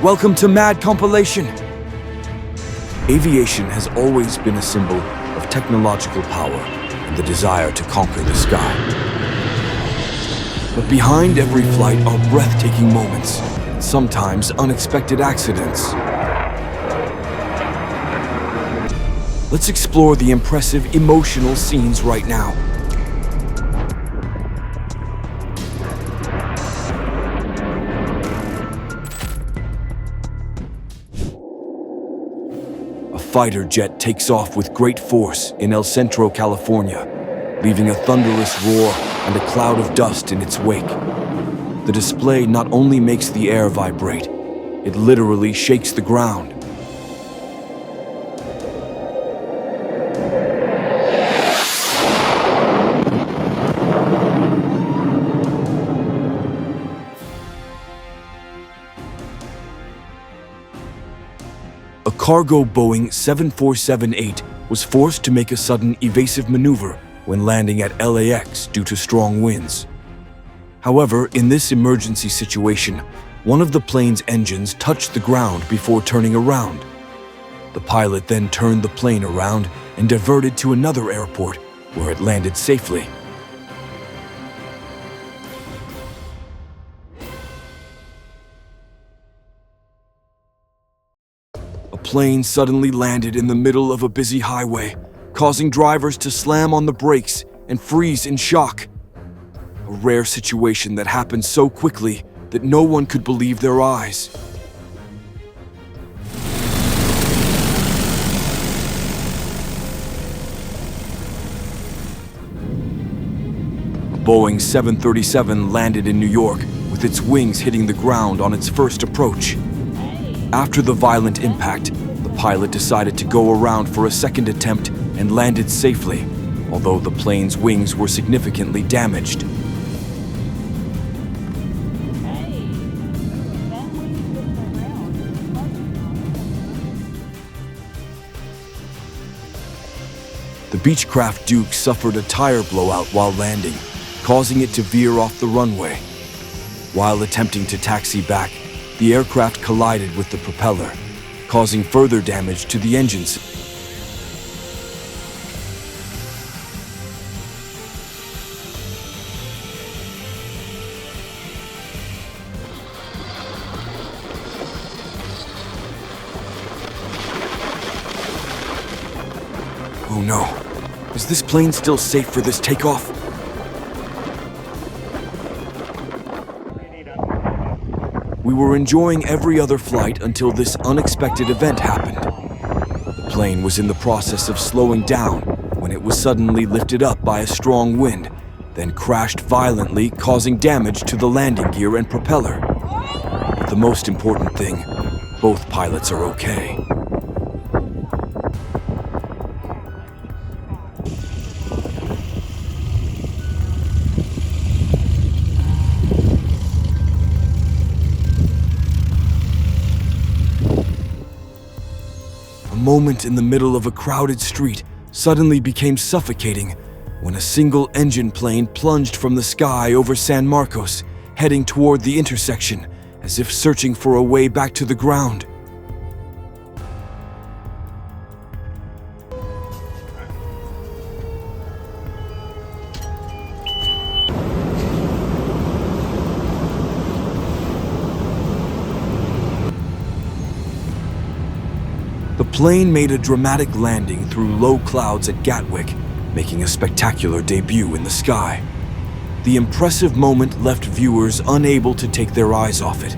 Welcome to Mad Compilation. Aviation has always been a symbol of technological power and the desire to conquer the sky. But behind every flight are breathtaking moments, and sometimes unexpected accidents. Let's explore the impressive emotional scenes right now. A fighter jet takes off with great force in El Centro, California, leaving a thunderous roar and a cloud of dust in its wake. The display not only makes the air vibrate, it literally shakes the ground. A cargo Boeing 747-8 was forced to make a sudden evasive maneuver when landing at LAX due to strong winds. However, in this emergency situation, one of the plane's engines touched the ground before turning around. The pilot then turned the plane around and diverted to another airport where it landed safely. A plane suddenly landed in the middle of a busy highway, causing drivers to slam on the brakes and freeze in shock. A rare situation that happened so quickly that no one could believe their eyes. A Boeing 737 landed in New York with its wings hitting the ground on its first approach. After the violent impact, the pilot decided to go around for a second attempt and landed safely, although the plane's wings were significantly damaged. The Beechcraft Duke suffered a tire blowout while landing, causing it to veer off the runway. While attempting to taxi back, the aircraft collided with the propeller, causing further damage to the engines. Oh no, is this plane still safe for this takeoff? We were enjoying every other flight until this unexpected event happened. The plane was in the process of slowing down when it was suddenly lifted up by a strong wind, then crashed violently, causing damage to the landing gear and propeller. But the most important thing, both pilots are okay. A moment in the middle of a crowded street suddenly became suffocating when a single-engine plane plunged from the sky over San Marcos, heading toward the intersection, as if searching for a way back to the ground. The plane made a dramatic landing through low clouds at Gatwick, making a spectacular debut in the sky. The impressive moment left viewers unable to take their eyes off it.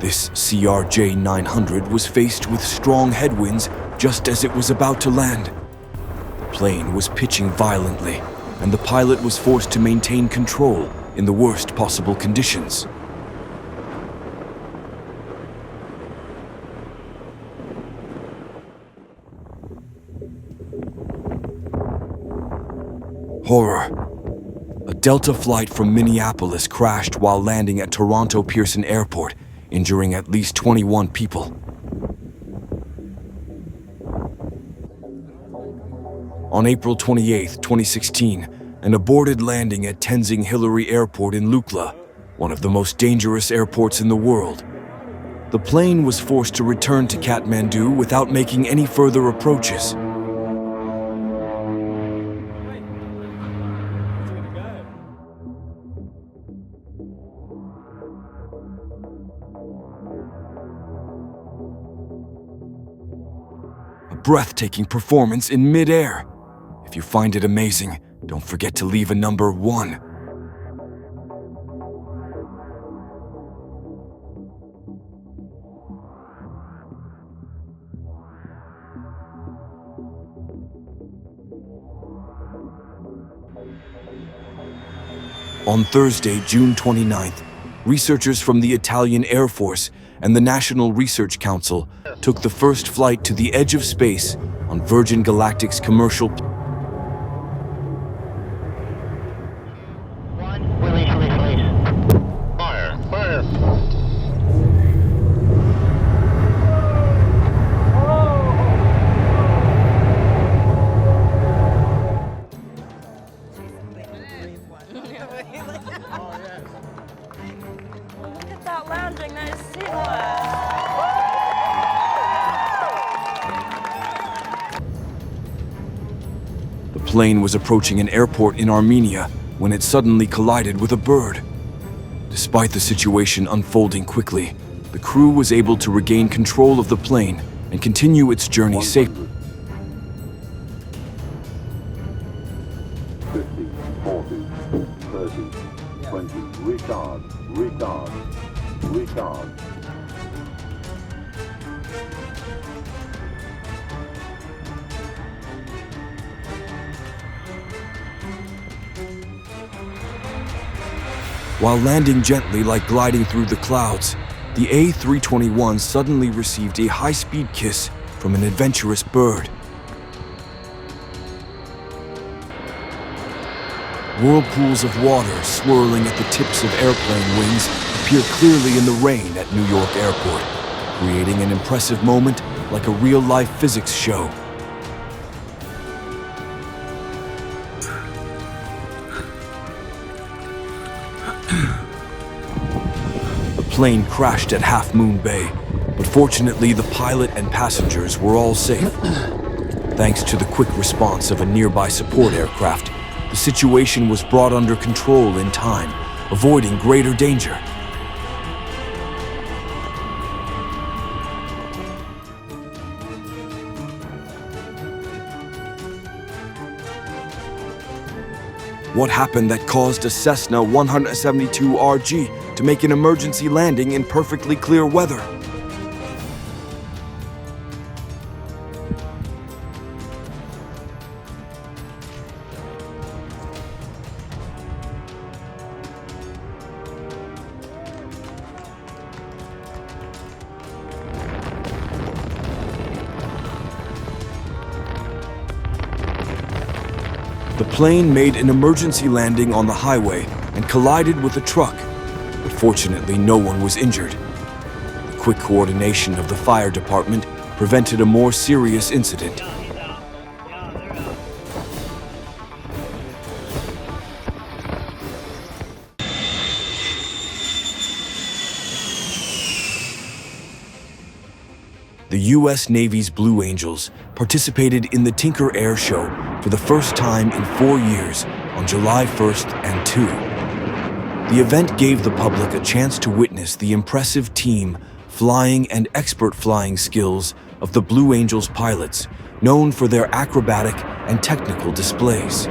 This CRJ-900 was faced with strong headwinds just as it was about to land. The plane was pitching violently, and the pilot was forced to maintain control in the worst possible conditions. Horror. A Delta flight from Minneapolis crashed while landing at Toronto Pearson Airport, injuring at least 21 people. On April 28, 2016, and aborted landing at Tenzing Hillary Airport in Lukla, one of the most dangerous airports in the world. The plane was forced to return to Kathmandu without making any further approaches. A breathtaking performance in mid-air. If you find it amazing, don't forget to leave a number 1. On Thursday, June 29th, researchers from the Italian Air Force and the National Research Council took the first flight to the edge of space on Virgin Galactic's commercial. Look at that landing, that is seamless. The plane was approaching an airport in Armenia when it suddenly collided with a bird. Despite the situation unfolding quickly, the crew was able to regain control of the plane and continue its journey safely. 50, 40, 30, 20, retard, retard, retard. While landing gently like gliding through the clouds, the A321 suddenly received a high-speed kiss from an adventurous bird. Whirlpools of water swirling at the tips of airplane wings appear clearly in the rain at New York Airport, creating an impressive moment like a real-life physics show. The plane crashed at Half Moon Bay, but fortunately the pilot and passengers were all safe. Thanks to the quick response of a nearby support aircraft, the situation was brought under control in time, avoiding greater danger. What happened that caused a Cessna 172RG to make an emergency landing in perfectly clear weather? The plane made an emergency landing on the highway and collided with a truck, but fortunately no one was injured. The quick coordination of the fire department prevented a more serious incident. The U.S. Navy's Blue Angels participated in the Tinker Air Show for the first time in 4 years on July 1st and 2. The event gave the public a chance to witness the impressive team, flying, and expert flying skills of the Blue Angels pilots, known for their acrobatic and technical displays.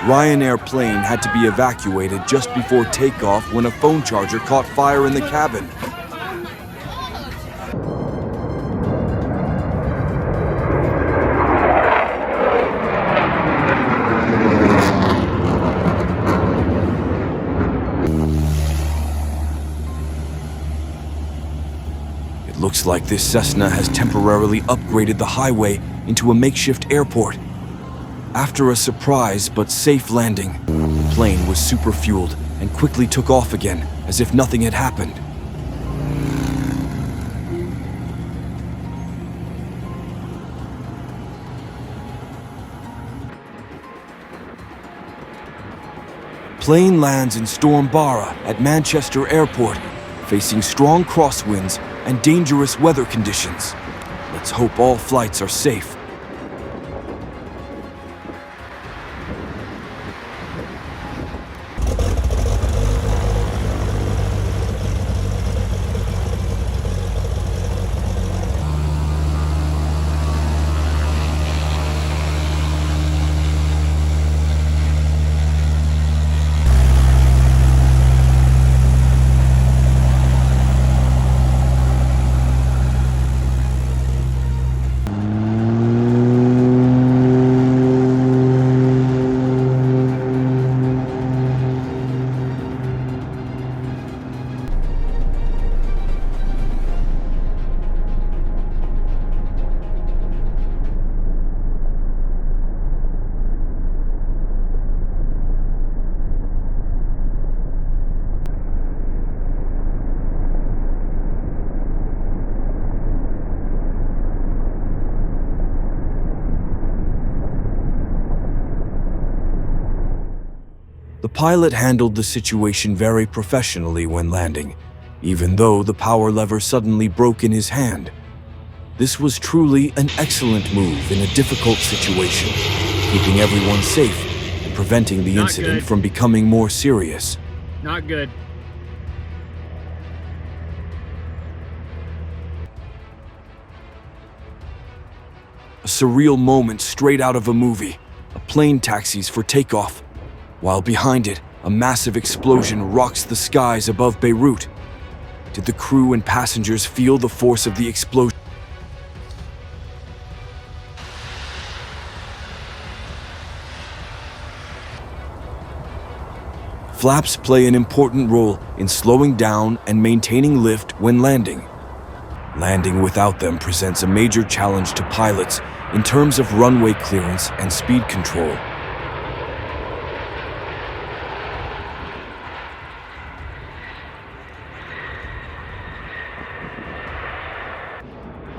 Ryanair plane had to be evacuated just before takeoff when a phone charger caught fire in the cabin. It looks Looks like this Cessna has temporarily upgraded the highway into a makeshift airport. After a surprise but safe landing, the plane was superfueled and quickly took off again as if nothing had happened. Plane lands in Storm Bara at Manchester Airport, facing strong crosswinds and dangerous weather conditions. Let's hope all flights are safe. The pilot handled the situation very professionally when landing, even though the power lever suddenly broke in his hand. This was truly an excellent move in a difficult situation, keeping everyone safe and preventing the incident from becoming more serious. Not good. A surreal moment straight out of a movie. A plane taxis for takeoff, while behind it, a massive explosion rocks the skies above Beirut. Did the crew and passengers feel the force of the explosion? Flaps play an important role in slowing down and maintaining lift when landing. Landing without them presents a major challenge to pilots in terms of runway clearance and speed control.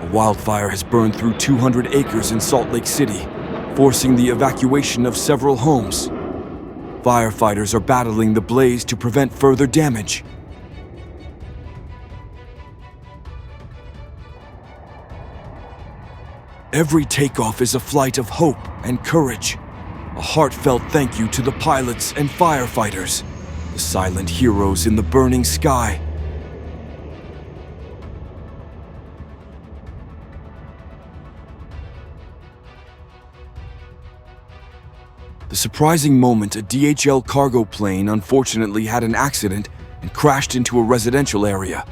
A wildfire has burned through 200 acres in Salt Lake City, forcing the evacuation of several homes. Firefighters are battling the blaze to prevent further damage. Every takeoff is a flight of hope and courage. A heartfelt thank you to the pilots and firefighters, the silent heroes in the burning sky. The surprising moment, a DHL cargo plane unfortunately had an accident and crashed into a residential area.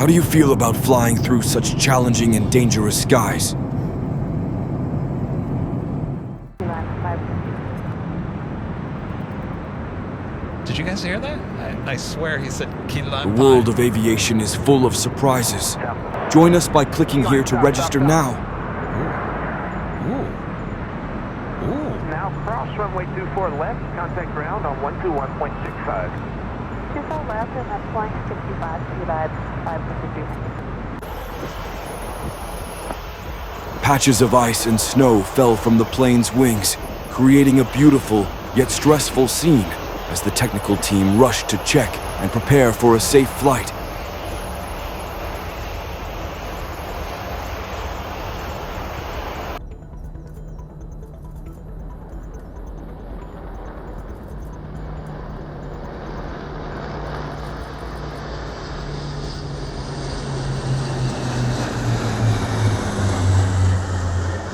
How do you feel about flying through such challenging and dangerous skies? Did you guys hear that? I swear he said The world of aviation is full of surprises. Join us by clicking here to register now. Now cross runway 24 left, contact ground on 121.65. 24 left and that's flying 65, speed 552. Patches of ice and snow fell from the plane's wings, creating a beautiful yet stressful scene as the technical team rushed to check and prepare for a safe flight.